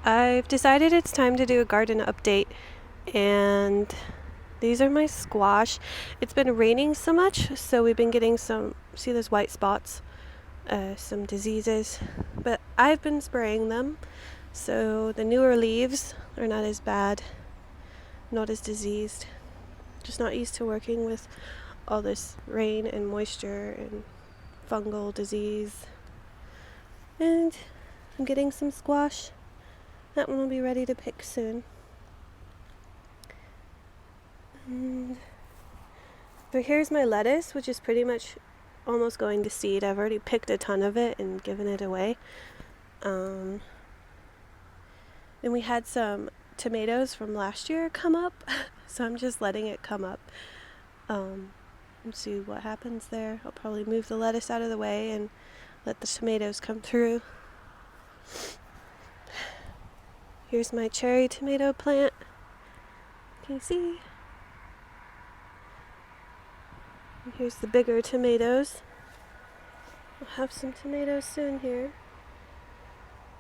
I've decided it's time to do a garden update, and these are my squash. It's been raining so much, so we've been getting see those white spots, some diseases, but I've been spraying them, so the newer leaves are not as bad, not as diseased. Just not used to working with all this rain and moisture and fungal disease. And I'm getting some squash. That one will be ready to pick soon. But here's my lettuce, which is pretty much almost going to seed. I've already picked a ton of it and given it away. And we had some tomatoes from last year come up, so I'm just letting it come up. And see what happens there. I'll probably move the lettuce out of the way and let the tomatoes come through. Here's my cherry tomato plant. Can you see? And here's the bigger tomatoes. I'll have some tomatoes soon here.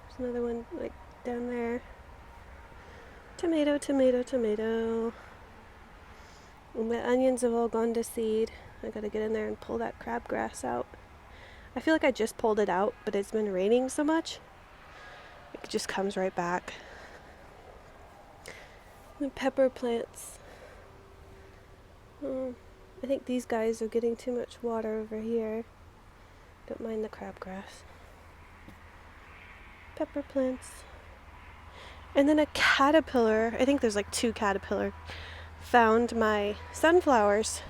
There's another one like down there. Tomato, tomato, tomato. And my onions have all gone to seed. I gotta get in there and pull that crabgrass out. I feel like I just pulled it out, but it's been raining so much, it just comes right back. The pepper plants. I think these guys are getting too much water over here. Don't mind the crabgrass. Pepper plants. And then a caterpillar, I think there's like 2 caterpillar, found my sunflowers.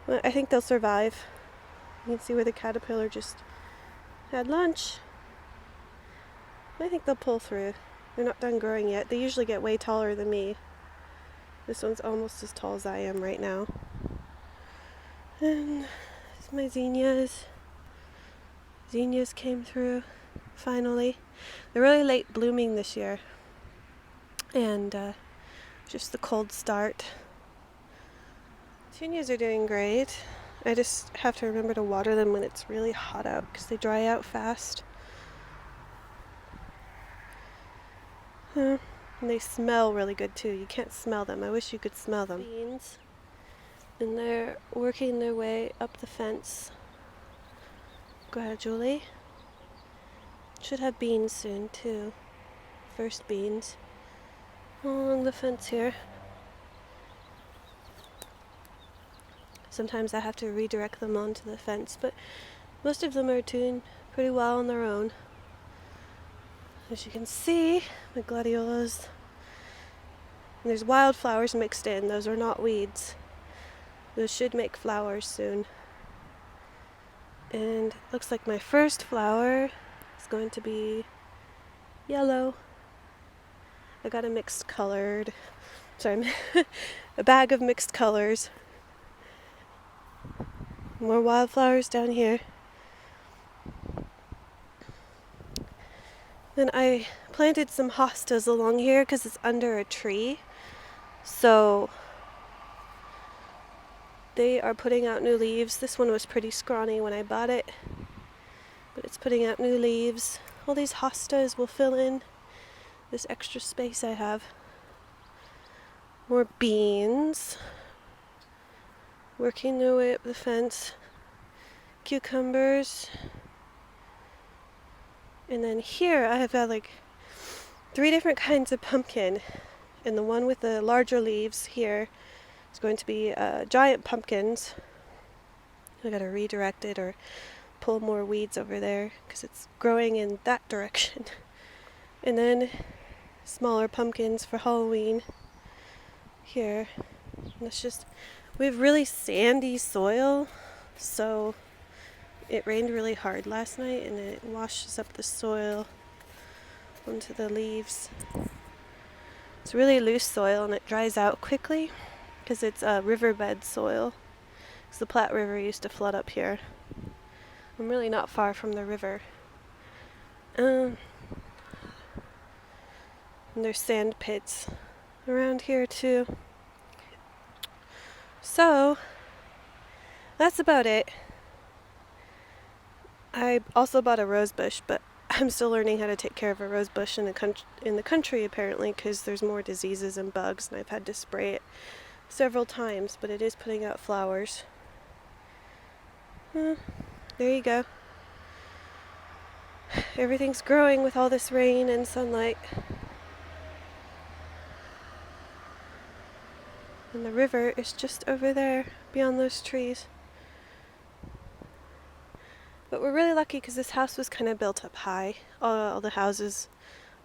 Well, I think they'll survive. You can see where the caterpillar just had lunch. I think they'll pull through. They're not done growing yet. They usually get way taller than me. This one's almost as tall as I am right now. And there's my zinnias. Zinnias came through, finally. They're really late blooming this year. And just the cold start. Petunias are doing great. I just have to remember to water them when it's really hot out because they dry out fast. And they smell really good too. You can't smell them. I wish you could smell them. Beans. And they're working their way up the fence gradually. Should have beans soon too. First beans along the fence here. Sometimes I have to redirect them onto the fence, but most of them are doing pretty well on their own. As you can see, my gladiolas. And there's wildflowers mixed in. Those are not weeds. Those should make flowers soon. And it looks like my first flower is going to be yellow. I got a a bag of mixed colors. More wildflowers down here. Then I planted some hostas along here because it's under a tree. So they are putting out new leaves. This one was pretty scrawny when I bought it, but it's putting out new leaves. All these hostas will fill in this extra space I have. More beans working their way up the fence. Cucumbers. And then here I have got like 3 different kinds of pumpkin. And the one with the larger leaves here is going to be giant pumpkins. I gotta redirect it or pull more weeds over there because it's growing in that direction. And then smaller pumpkins for Halloween here. And it's just, we have really sandy soil, so it rained really hard last night and it washes up the soil onto the leaves. It's really loose soil and it dries out quickly because it's a riverbed soil. Because the Platte River used to flood up here. I'm really not far from the river. And there's sand pits around here too. So that's about it. I also bought a rose bush, but I'm still learning how to take care of a rose bush in the country apparently, because there's more diseases and bugs, and I've had to spray it several times, but it is putting out flowers. There you go. Everything's growing with all this rain and sunlight. And the river is just over there, beyond those trees. But we're really lucky because this house was kind of built up high. All the houses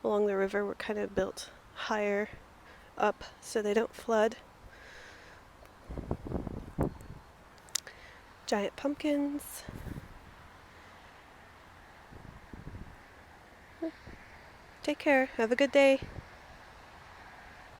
along the river were kind of built higher up so they don't flood. Giant pumpkins. Take care. Have a good day.